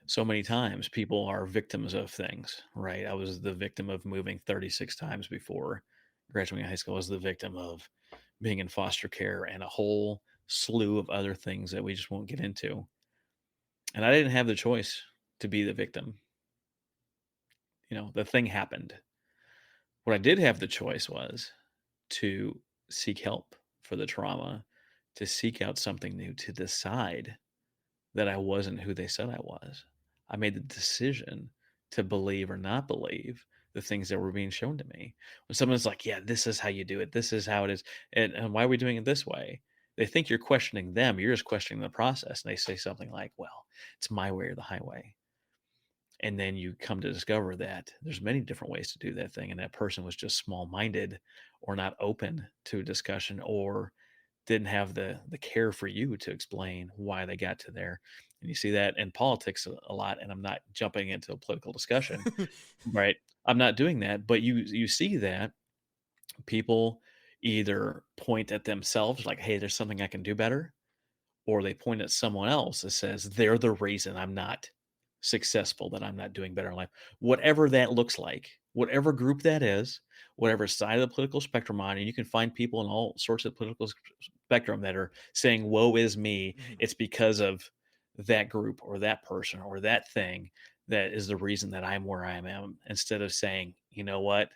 so many times people are victims of things, right? I was the victim of moving 36 times before graduating high school. I was the victim of being in foster care and a whole slew of other things that we just won't get into. And I didn't have the choice to be the victim. The thing happened. What I did have the choice was to seek help for the trauma, to seek out something new, to decide that I wasn't who they said I was. I made the decision to believe or not believe the things that were being shown to me. When someone's like, yeah, this is how you do it, this is how it is, and why are we doing it this way? They think you're questioning them, you're just questioning the process. And they say something like, well, it's my way or the highway. And then you come to discover that there's many different ways to do that thing. And that person was just small minded or not open to discussion or didn't have the care for you to explain why they got to there. And you see that in politics a lot. And I'm not jumping into a political discussion, right? I'm not doing that, but you see that people either point at themselves like, hey, there's something I can do better, or they point at someone else that says they're the reason I'm not successful, that I'm not doing better in life. Whatever that looks like, whatever group that is, whatever side of the political spectrum on, and you can find people in all sorts of political spectrum that are saying, woe is me. Mhm. It's because of that group or that person or that thing that is the reason that I'm where I am, instead of saying, you know what?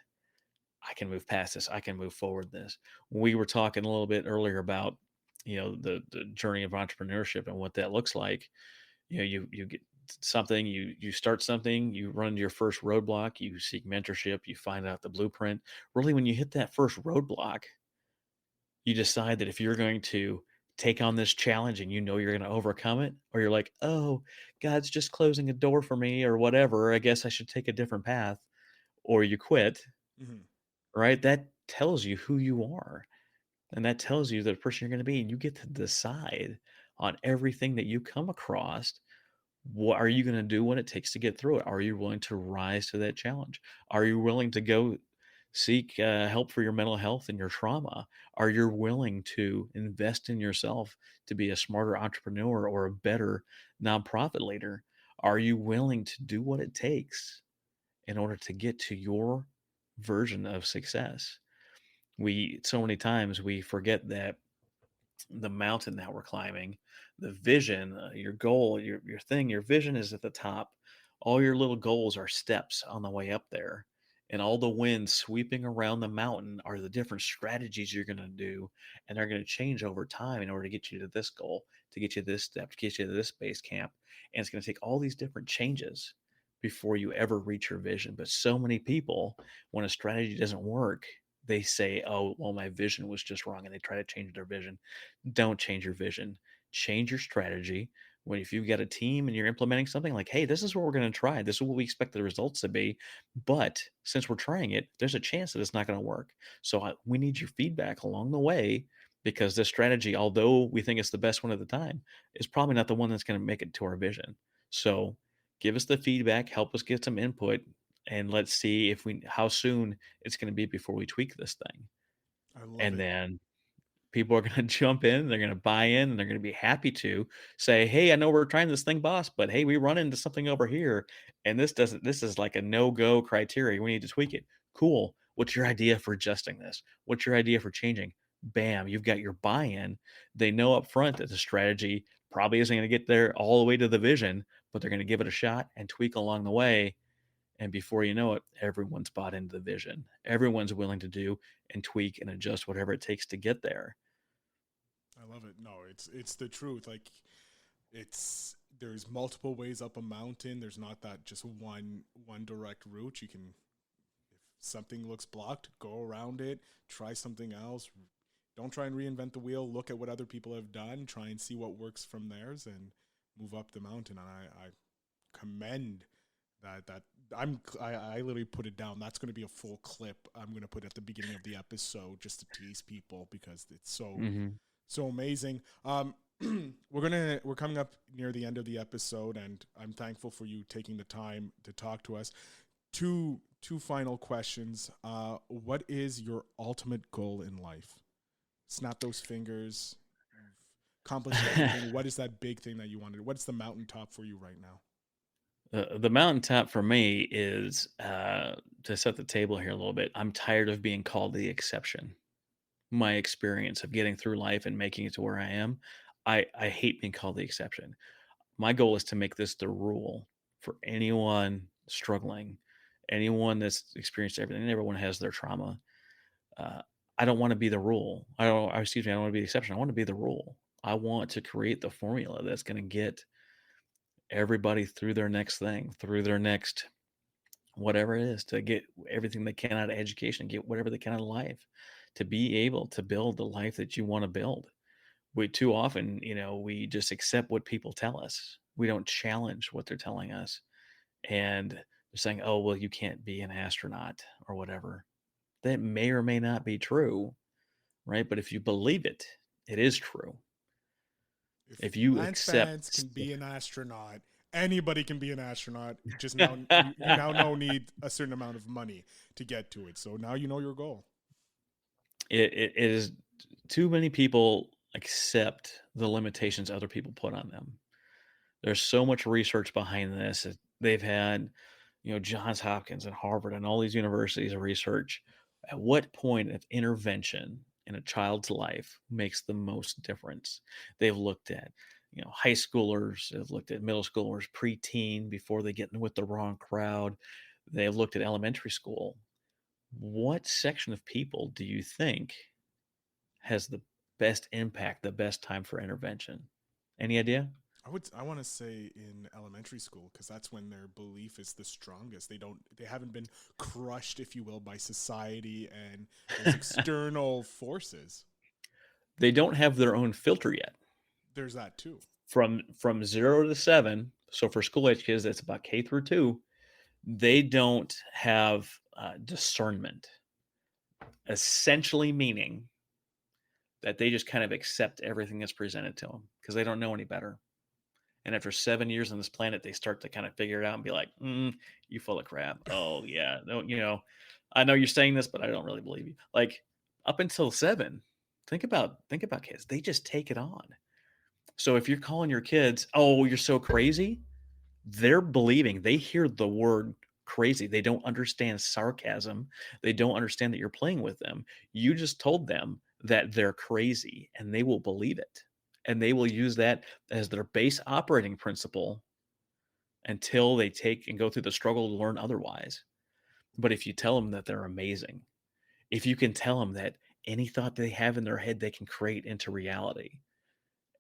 I can move past this. I can move forward this. We were talking a little bit earlier about, the journey of entrepreneurship and what that looks like. You get something, you start something, you run your first roadblock, you seek mentorship, you find out the blueprint. Really, when you hit that first roadblock, you decide that if you're going to take on this challenge and you're going to overcome it, or you're like, oh, God's just closing a door for me or whatever, I guess I should take a different path, or you quit, Mhm. right? That tells you who you are. And that tells you the person you're going to be. And you get to decide on everything that you come across. What are you going to do when it takes to get through it? Are you willing to rise to that challenge? Are you willing to go seek help for your mental health and your trauma? Are you willing to invest in yourself to be a smarter entrepreneur or a better nonprofit leader? Are you willing to do what it takes in order to get to your version of success? We so many times we forget that the mountain that we're climbing, the vision, your goal, your thing, your vision is at the top. All your little goals are steps on the way up there. And all the winds sweeping around the mountain are the different strategies you're going to do. And they're going to change over time in order to get you to this goal, to get you this step, to get you to this base camp. And it's going to take all these different changes before you ever reach your vision. But so many people, when a strategy doesn't work, they say, oh, well, my vision was just wrong. And they try to change their vision. Don't change your vision. Change your strategy. When if you've got a team and you're implementing something like, hey, this is what we're going to try. This is what we expect the results to be. But since we're trying it, there's a chance that it's not going to work. So we need your feedback along the way, because this strategy, although we think it's the best one at the time, is probably not the one that's going to make it to our vision. So give us the feedback, help us get some input, and let's see how soon it's going to be before we tweak this thing. I love And it. then people are going to jump in, they're going to buy in, and they're going to be happy to say, hey, I know we're trying this thing, boss, but hey, we run into something over here, and this is like a no-go criteria, we need to tweak it. Cool. What's your idea for adjusting this? What's your idea for changing? Bam, you've got your buy-in. They know up front that the strategy probably isn't going to get there all the way to the vision, but they're going to give it a shot and tweak along the way. And before you know it, everyone's bought into the vision. Everyone's willing to do and tweak and adjust whatever it takes to get there. I love it. No, it's the truth. Like, there's multiple ways up a mountain. There's not that just one direct route. You can, if something looks blocked, go around it, try something else. Don't try and reinvent the wheel. Look at what other people have done. Try and see what works from theirs and move up the mountain. And I commend that I literally put it down. That's going to be a full clip I'm going to put at the beginning of the episode just to tease people, because it's Mhm. so amazing. We're coming up near the end of the episode, and I'm thankful for you taking the time to talk to us. Two final questions. What is your ultimate goal in life? Snap those fingers. You've accomplished everything. What is that big thing that you wanted? What's the mountaintop for you right now? The mountaintop for me is to set the table here a little bit. I'm tired of being called the exception. My experience of getting through life and making it to where I am, I hate being called the exception. My goal is to make this the rule for anyone struggling, anyone that's experienced everything. Everyone has their trauma. Uh, I don't want to be the rule. Excuse me, I don't want to be the exception. I want to be the rule. I want to create the formula that's going to get everybody through their next thing, through their next whatever it is, to get everything they can out of education, get whatever they can out of life, to be able to build the life that you want to build. We too often, we just accept what people tell us. We don't challenge what they're telling us. And they're saying, oh, well, you can't be an astronaut or whatever. That may or may not be true, right? But if you believe it, it is true. If If you Lance Vance accept, can be an astronaut, anybody can be an astronaut. Just now, you now know need a certain amount of money to get to it. So now you know your goal. it is too many people accept the limitations other people put on them. There's so much research behind this. They've had, Johns Hopkins and Harvard and all these universities of research. At what point of intervention in a child's life makes the most difference? They've looked at, high schoolers, they've looked at middle schoolers, preteen before they get in with the wrong crowd. They've looked at elementary school. What section of people do you think has the best impact, the best time for intervention? Any idea? I want to say in elementary school, because that's when their belief is the strongest. They haven't been crushed, if you will, by society and those external forces. They don't have their own filter yet. There's that too. From 0 to 7, so for school age kids, that's about K through 2. They don't have discernment, essentially meaning that they just kind of accept everything that's presented to them because they don't know any better. And after 7 years on this planet, they start to kind of figure it out and be like, you full of crap. Oh yeah. No, I know you're saying this, but I don't really believe you. Like up until 7, think about kids. They just take it on. So if you're calling your kids, oh, you're so crazy, they're believing, they hear the word crazy. They don't understand sarcasm. They don't understand that you're playing with them. You just told them that they're crazy and they will believe it. And they will use that as their base operating principle until they take and go through the struggle to learn otherwise. But if you tell them that they're amazing, if you can tell them that any thought they have in their head, they can create into reality.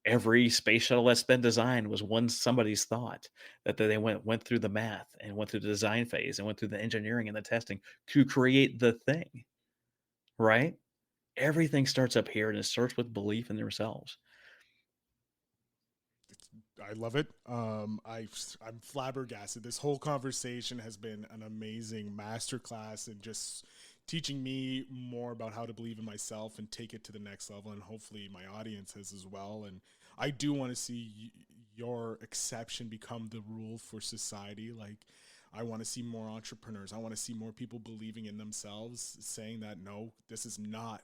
Every space shuttle that's been designed was somebody's thought, that they went through the math and went through the design phase and went through the engineering and the testing to create the thing, right? Everything starts up here and it starts with belief in themselves. I love it. I'm flabbergasted. This whole conversation has been an amazing masterclass and just teaching me more about how to believe in myself and take it to the next level. And hopefully my audience has as well. And I do want to see your exception become the rule for society. Like, I want to see more entrepreneurs. I want to see more people believing in themselves, saying that, no, this is not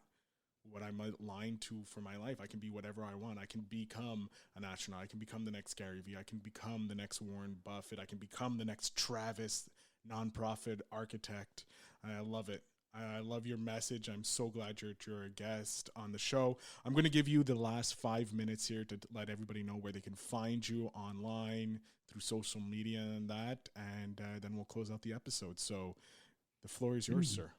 what I'm aligned to for my life. I can be whatever I want. I can become an astronaut. I can become the next Gary Vee. I can become the next Warren Buffett. I can become the next Travis, nonprofit architect. I love it. I love your message. I'm so glad you're a guest on the show. I'm going to give you the last 5 minutes here to let everybody know where they can find you online, through social media and that, and then we'll close out the episode. So the floor is yours, sir.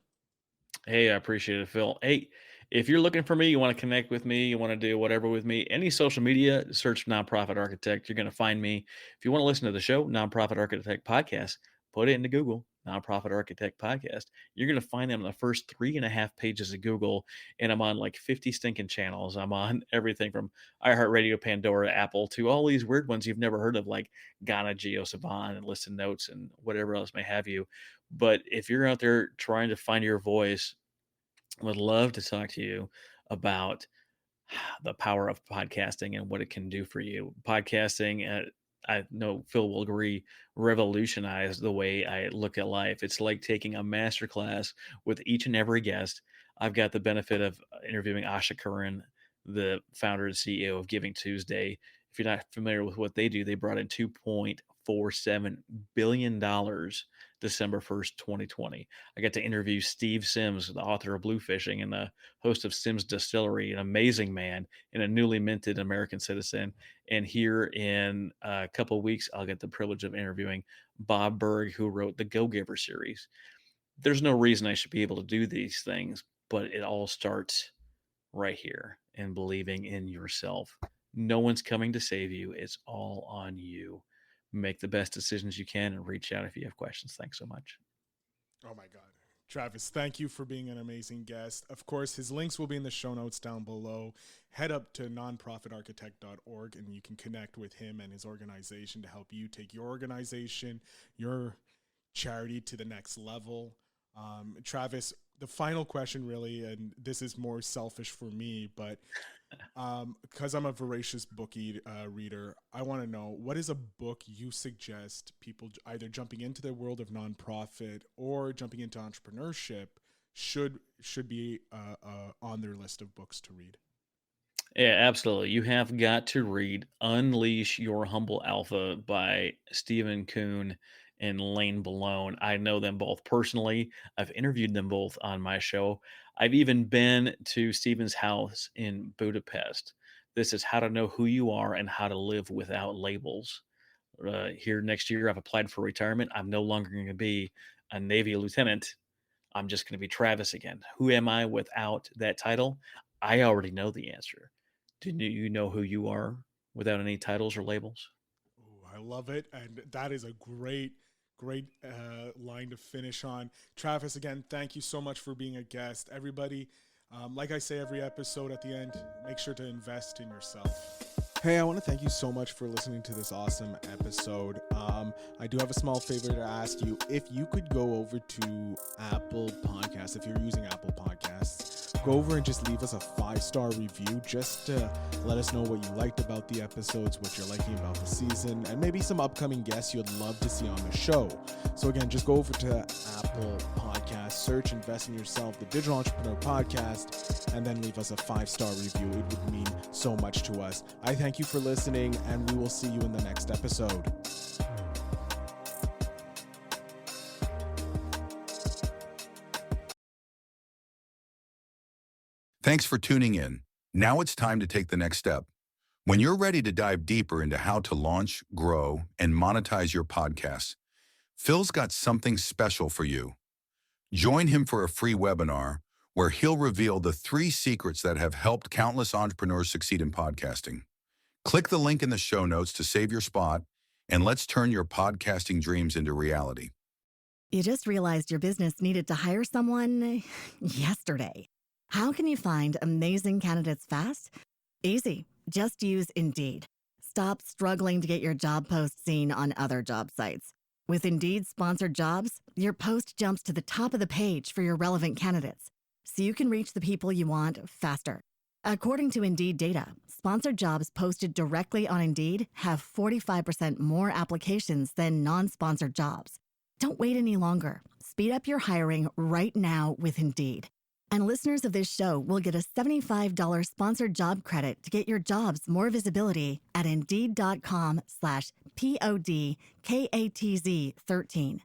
Hey, I appreciate it, Phil. Hey, if you're looking for me, you want to connect with me, you want to do whatever with me, any social media, search Nonprofit Architect. You're going to find me. If you want to listen to the show, Nonprofit Architect Podcast, put it into Google, Nonprofit Architect Podcast. You're going to find them on the first 3.5 pages of Google. And I'm on like 50 stinking channels. I'm on everything from iHeartRadio, Pandora, Apple, to all these weird ones you've never heard of, like Ghana, Geo Savan, and Listen Notes, and whatever else may have you. But if you're out there trying to find your voice, I would love to talk to you about the power of podcasting and what it can do for you. Podcasting, I know Phil will agree, revolutionized the way I look at life. It's like taking a masterclass with each and every guest. I've got the benefit of interviewing Asha Curran, the founder and CEO of Giving Tuesday. If you're not familiar with what they do, they brought in $2.47 billion December 1st, 2020. I got to interview Steve Sims, the author of Bluefishing and the host of Sims Distillery, an amazing man and a newly minted American citizen. And here in a couple of weeks, I'll get the privilege of interviewing Bob Berg, who wrote the Go Giver series. There's no reason I should be able to do these things, but it all starts right here in believing in yourself. No one's coming to save you. It's all on you. Make the best decisions you can and reach out if you have questions. Thanks so much. Oh my God. Travis, thank you for being an amazing guest. Of course, his links will be in the show notes down below. Head up to nonprofitarchitect.org and you can connect with him and his organization to help you take your organization, your charity to the next level. Travis, the final question really, and this is more selfish for me, but because I'm a voracious book reader, I want to know, what is a book you suggest people either jumping into the world of nonprofit or jumping into entrepreneurship should be on their list of books to read? Yeah, absolutely. You have got to read Unleash Your Humble Alpha by Stephen Kuhn and Lane Balone. I know them both personally. I've interviewed them both on my show. I've even been to Stephen's house in Budapest. This is how to know who you are and how to live without labels. Here next year, I've applied for retirement. I'm no longer going to be a Navy lieutenant. I'm just going to be Travis again. Who am I without that title? I already know the answer. Do you know who you are without any titles or labels? Ooh, I love it. And that is a great line to finish on. Travis, again, thank you so much for being a guest. Everybody, like I say every episode at the end, make sure to invest in yourself. Hey, I want to thank you so much for listening to this awesome episode. I do have a small favor to ask you. If you could go over to Apple Podcasts, if you're using Apple Podcasts, go over and just leave us a 5-star review just to let us know what you liked about the episodes, what you're liking about the season, and maybe some upcoming guests you'd love to see on the show. So again, just go over to Apple Podcasts, search Invest in Yourself, the Digital Entrepreneur Podcast, and then leave us a 5-star review. It would mean so much to us. I thank you for listening, and we will see you in the next episode. Thanks for tuning in. Now it's time to take the next step. When you're ready to dive deeper into how to launch, grow, and monetize your podcast, Phil's got something special for you. Join him for a free webinar where he'll reveal the 3 secrets that have helped countless entrepreneurs succeed in podcasting. Click the link in the show notes to save your spot, and let's turn your podcasting dreams into reality. You just realized your business needed to hire someone yesterday. How can you find amazing candidates fast? Easy. Just use Indeed. Stop struggling to get your job post seen on other job sites. With Indeed sponsored jobs, your post jumps to the top of the page for your relevant candidates, so you can reach the people you want faster. According to Indeed data, sponsored jobs posted directly on Indeed have 45% more applications than non-sponsored jobs. Don't wait any longer. Speed up your hiring right now with Indeed. And listeners of this show will get a $75 sponsored job credit to get your jobs more visibility at Indeed.com/PODKATZ13.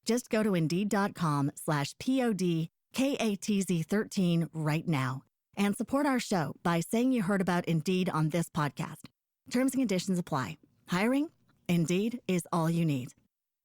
Just go to Indeed.com/PODKATZ13 right now and support our show by saying you heard about Indeed on this podcast. Terms and conditions apply. Hiring? Indeed is all you need.